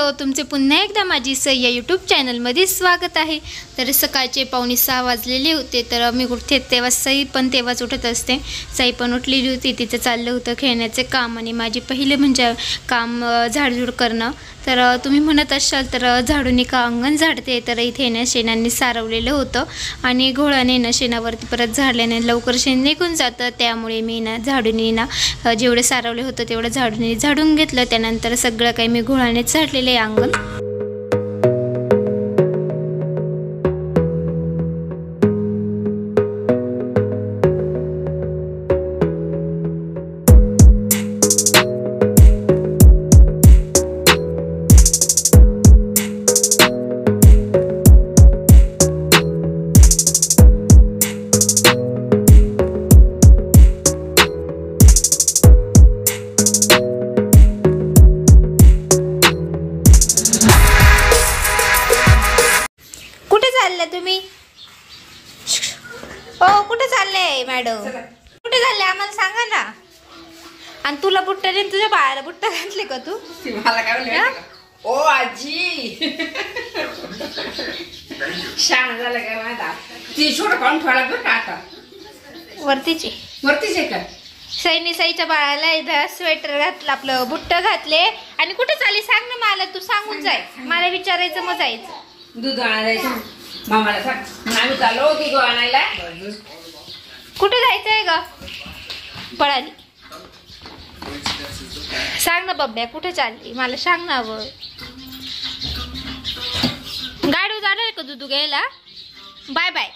Hello, तुमचे पुन्हा एकदा माझी सई या यूट्यूब चॅनलमध्ये स्वागत आहे। तर सकाळचे 5:45 वाजलेले होते, तर मी उठते तेव्हा सई पण तेव्हाच उठत असते। सई पण उठलेली होती, तिचं चाललं होतं खेळण्याचे काम आणि माझे पहिले म्हणजे काम झाडझूड करणं। तर तुम्ही म्हणत असाल तर झाडून का अंगण झाडते, तर इथे ना शेणांनी सारवलेलं होतं आणि घोळाने ना शेणावरती परत झाडल्याने लवकर शेण निघून जातं, त्यामुळे मी ना झाडून ना जेवढे सारवले होतं तेवढं झाडून घेतलं। त्यानंतर सगळं काही मी घोळानेच झाडलेलं आहे अंगण। तुम्ही ओ कुठे चालले मॅडम, कुठे चालले आम्हाला सांगा ना। आणि तुला बुट्टा देऊन तुझ्या बाळाला बुट्टा घातले का तू? मला काय म्हणले ओ आजी शान झालं काय माझा ती छोट काढून ठेवला बरं का आता वरतीची आहे का सईच्या बाळाला इथं स्वेटर घातलं, आपलं बुट्ट घातले। आणि कुठे चालली सांग ना मला, तू सांगून जाय, मला विचारायचं मग जायचं। दूध आणायचं मामाला सांग, आम्ही चाललो की गो आणायला। कुठे जायचंय ग पळाली, सांग ना बब्या कुठे चालली मला सांग ना। व गाडी जाणार का दूध घ्यायला? Bye bye.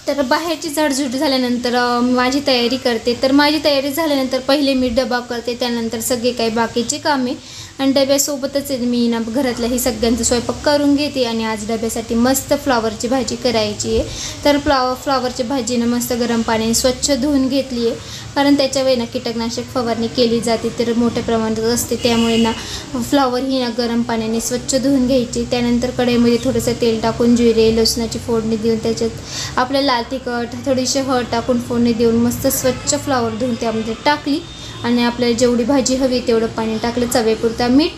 तर बाहेरची झाडझूड झाल्यानंतर माझी तयारी करते। तर माझी तयारी झाल्यानंतर पहिले मी डबा करते, त्यानंतर सगळे काही बाकीचे कामे आणि डब्यासोबतच मी ना घरातल्याही सगळ्यांचा स्वयंपाक करून घेते। आणि आज डब्यासाठी मस्त फ्लॉवरची भाजी करायची आहे। तर फ्लॉवरची भाजी ना मस्त गरम पाण्याने स्वच्छ धुवून घेतली आहे, कारण त्याच्या वेळी ना कीटकनाशक फवारणी केली जाते, तर मोठ्या प्रमाणात असते, त्यामुळे ना फ्लॉवर ही ना गरम पाण्याने स्वच्छ धुवून घ्यायची। त्यानंतर कढईमध्ये थोडंसं तेल टाकून जिरे लसणाची फोडणी देऊन त्याच्यात आपलं लाल तिखट थोडीशी हळद टाकून फोडणी देऊन मस्त स्वच्छ फ्लॉवर धुवून त्यामध्ये टाकली आणि आपल्याला जेवढी भाजी हवी तेवढं पाणी टाकलं, चवीपुरता मीठ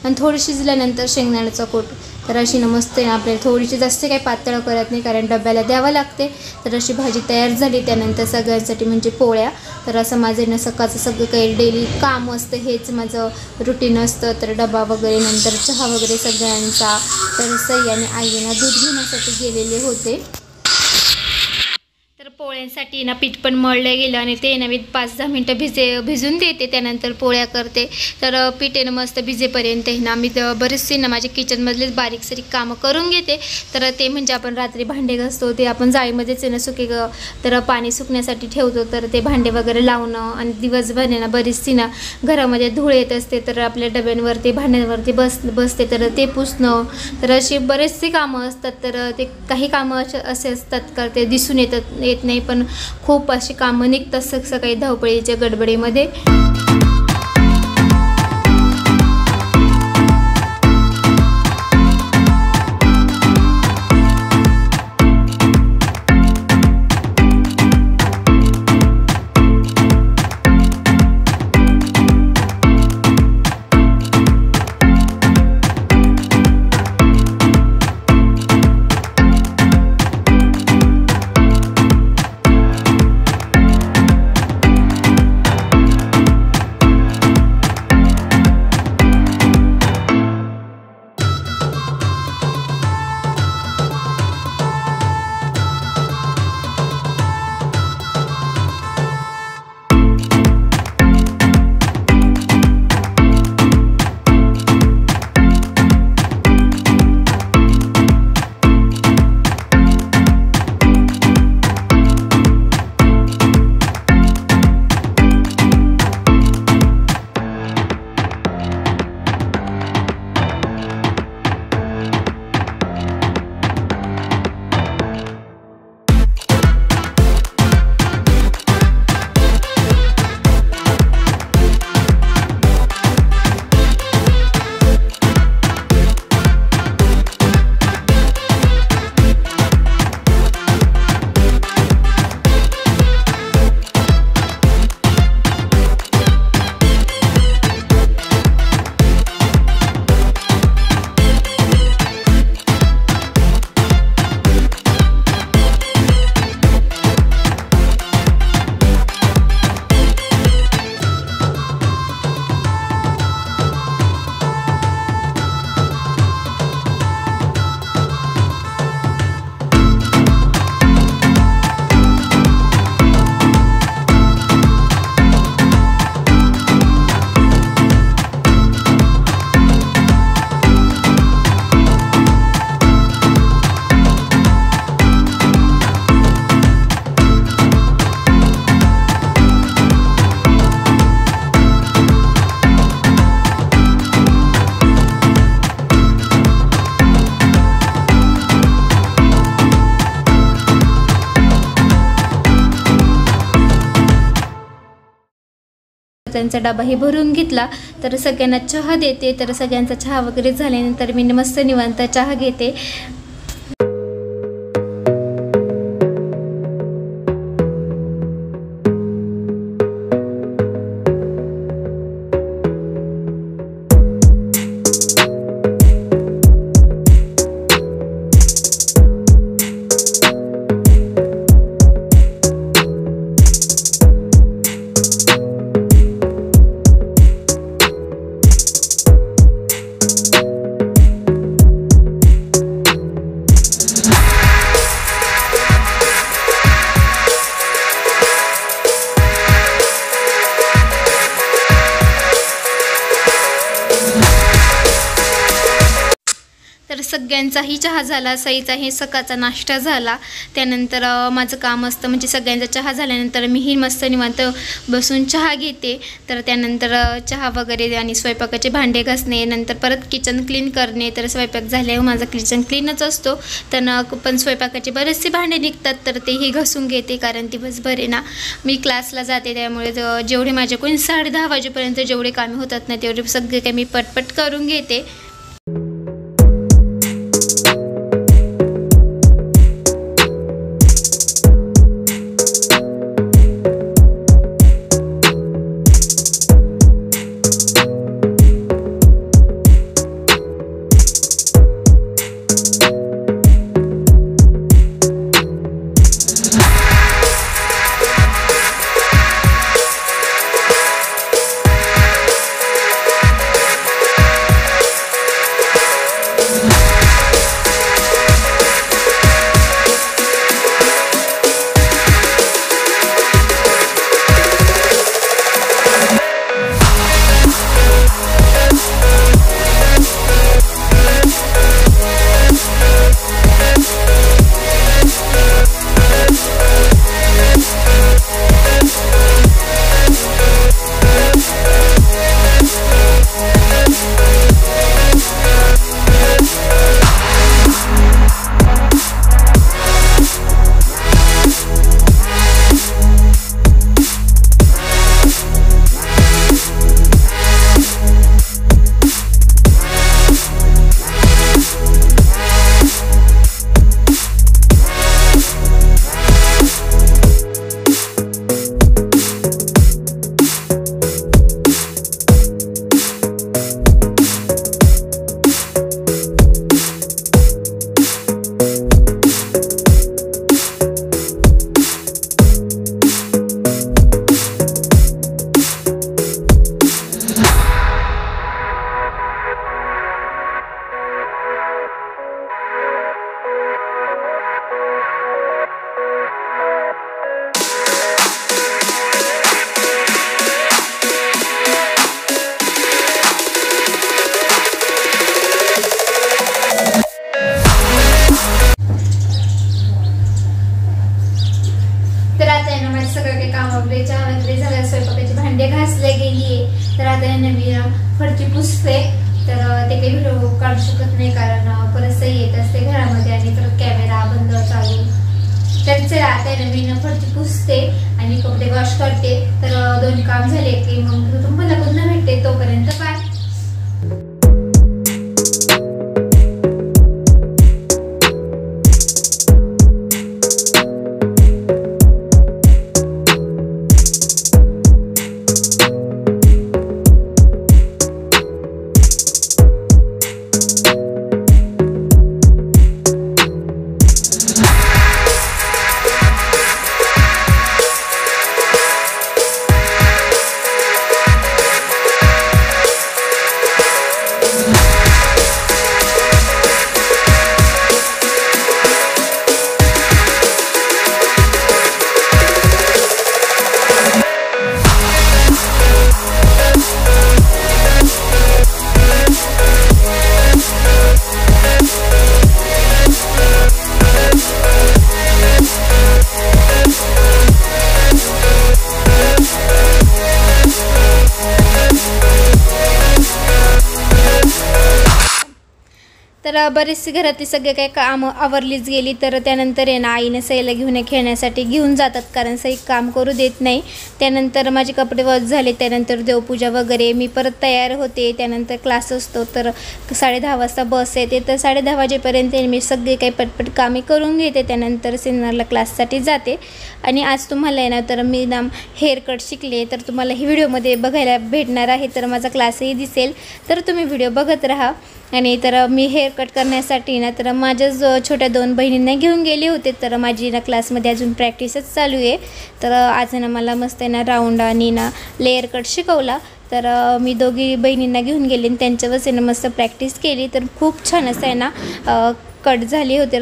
आणि थोडी शिजल्यानंतर शेंगदाण्याचा कूट। तर अशी ना मस्त आहे ना, आपल्याला थोडीशी जास्त काही पातळ करत नाही कारण डब्याला द्यावं लागते। तर अशी भाजी तयार झाली, त्यानंतर सगळ्यांसाठी म्हणजे पोळ्या। तर असं माझं ना सकाळचं सगळं काही डेली काम असतं, हेच माझं रुटीन असतं। तर डबा वगैरे नंतर चहा वगैरे सगळ्यांचा। तर सई आणि आईना दूध घेण्यासाठी गेलेले होते। तर पोळ्यांसाठी ना पीठ पण मळलं गेलं आणि ते ना मी 5-10 मिनटं भिजून देते, त्यानंतर पोळ्या करते। तर पीठ आहे ना मस्त भिजेपर्यंत ना मी बरेचसे ना माझ्या किचनमधलेच बारीक सारीक कामं करून घेते। तर ते म्हणजे आपण रात्री भांडे घासतो ते आपण जाळीमध्येच आहे ना सुके तर पाणी सुकण्यासाठी ठेवतो, तर ते भांडे वगैरे लावणं आणि दिवसभर ना बरीचशी ना घरामध्ये धूळ येत असते, तर आपल्या डब्यांवरती भांड्यांवरती बसते तर ते पुसणं। तर अशी बरेचशी कामं असतात, तर ते काही कामं असे असतात का ते दिसून येत नाही, पण खूप अशी कामं निघतात सकाळी धावपळीच्या गडबडीमध्ये। वाजेपर्यंतचा डबाही भरून घेतला. तर सगळ्यांना चहा देते. तर सगळ्यांचा चहा वगैरे झाल्यानंतर मी मस्त निवांत चहा घेते. तर सगळ्यांचाही चहा झाला. सईचाही सकाळचा नाश्ता झाला. त्यानंतर माझं काम असतं म्हणजे सगळ्यांचा चहा झाल्यानंतर मीही मस्त निवांत बसून चहा घेते. तर त्यानंतर चहा वगैरे आणि स्वयंपाकाचे भांडे घासणे, नंतर परत किचन क्लीन करणे. तर स्वयंपाक झाल्यावर माझा किचन क्लीनच असतो. तर पण स्वयंपाकाचे बरेचसे भांडे निघतात तर तेही घासून घेते, कारण दिवसभर आहे ना मी क्लासला जाते. त्यामुळे जेवढे माझ्याकडून 10:30 वाजेपर्यंत जेवढे कामे होतात ना तेवढे सगळे काही मी पटपट करून घेते. तर आता मी फरची पुसते. तर ते काही व्हिडिओ काढू शकत नाही कारण परत सही येत असते घरामध्ये आणि परत कॅमेरा बंद चालू. तर चला आता मी फरची पुसते आणि कपडे वॉश करते. तर दोन काम झाले की मग तुम्हाला पुन्हा भेटते. तोपर्यंत बाय. तर बरेचसे घरातली सगळे काही कामं आवरलीच गेली. तर त्यानंतर आहे ना आईने सईला घेऊन खेळण्यासाठी घेऊन जातात, कारण सई काम करू देत नाही. त्यानंतर माझे कपडे वॉश झाले, त्यानंतर देवपूजा वगैरे, मी परत तयार होते. त्यानंतर क्लास असतो, तर 10:30 वाजता बस येते. तर 10:30 वाजेपर्यंत मी सगळे काही पटपट कामे करून घेते. त्यानंतर सिन्नरला क्लाससाठी जाते. आणि आज तुम्हाला आहे ना तर मी ना हेअर कट शिकले, तर तुम्हाला ही व्हिडिओमध्ये बघायला भेटणार आहे. तर माझा क्लासही दिसेल, तर तुम्ही व्हिडिओ बघत राहा. आणि तर मी हेअर कट करण्यासाठी ना तर माझ्या छोट्या 2 बहिणींना घेऊन गेले होते. तर माझी ना क्लासमध्ये अजून प्रॅक्टिसच चालू आहे. तर आज ना मला मस्त ना राऊंड आणि ना लेअर कट शिकवला. तर मी दोघी बहिणींना घेऊन गेले आणि त्यांच्यावरच ना मस्त प्रॅक्टिस केली. तर खूप छान असं आहे ना कट झाले होते.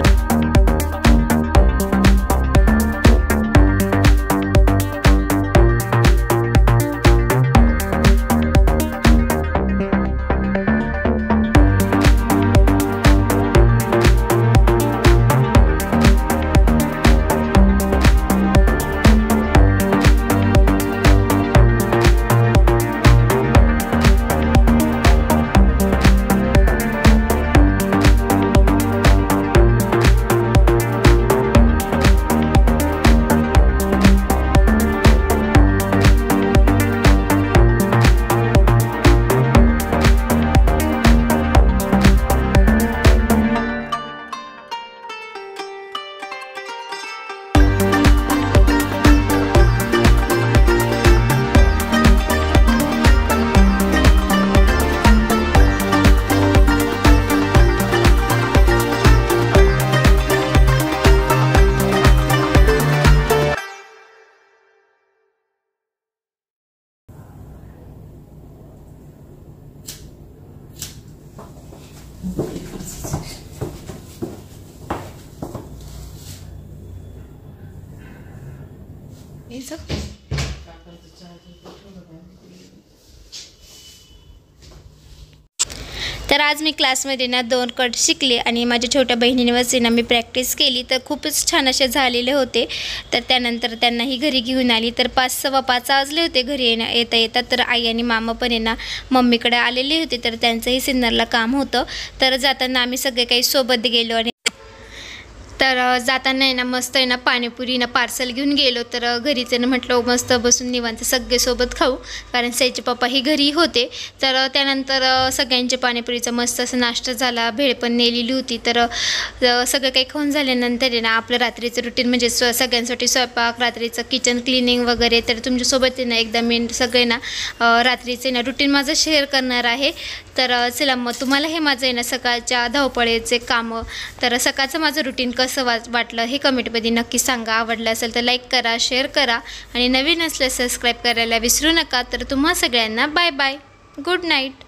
तर आज मी क्लासमध्ये ना 2 कट शिकले आणि माझ्या छोट्या बहिणींवरची ना मी प्रॅक्टिस केली. तर खूपच छान असे झालेले होते. तर त्यानंतर त्यांनाही घरी घेऊन आली. तर 5:15 वाजले होते घरी येता येता. तर आई आणि मामा पण आहे ना मम्मीकडे आलेले होते. तर त्यांचंही सिन्नरला काम होतं. तर जाताना आम्ही सगळे काही सोबत गेलो. आणि तर जाताना आहे ना मस्त आहे ना पाणीपुरी ना पार्सल घेऊन गेलो. तर घरीच ना म्हटलं मस्त बसून निवांत सगळे सोबत खाऊ, कारण सईचे पप्पा ही घरी होते. तर त्यानंतर सगळ्यांचे पाणीपुरीचा मस्त असं नाश्ता झाला, भेळ पण नेलेली होती. तर सगळं काही खाऊन झाल्यानंतर आहे ना आपलं रात्रीचं रुटीन म्हणजे सगळ्यांसाठी स्वयंपाक, रात्रीचं किचन क्लिनिंग वगैरे. तर तुमच्यासोबत आहे ना एकदा मी सगळे ना रात्रीचे ना रुटीन माझं शेअर करणार आहे. तर चला मग तुम्हाला हे माझं आहे ना सकाळच्या धावपळीचे कामं, तर सकाळचं माझं रुटीन कसं वाटलं हे कमेंटमध्ये नक्की सांगा. आवडलं असेल तर लाईक करा, शेअर करा आणि नवीन असल्यास सबस्क्राईब करायला विसरू नका. तर तुम्हा सगळ्यांना बाय बाय, गुड नाईट.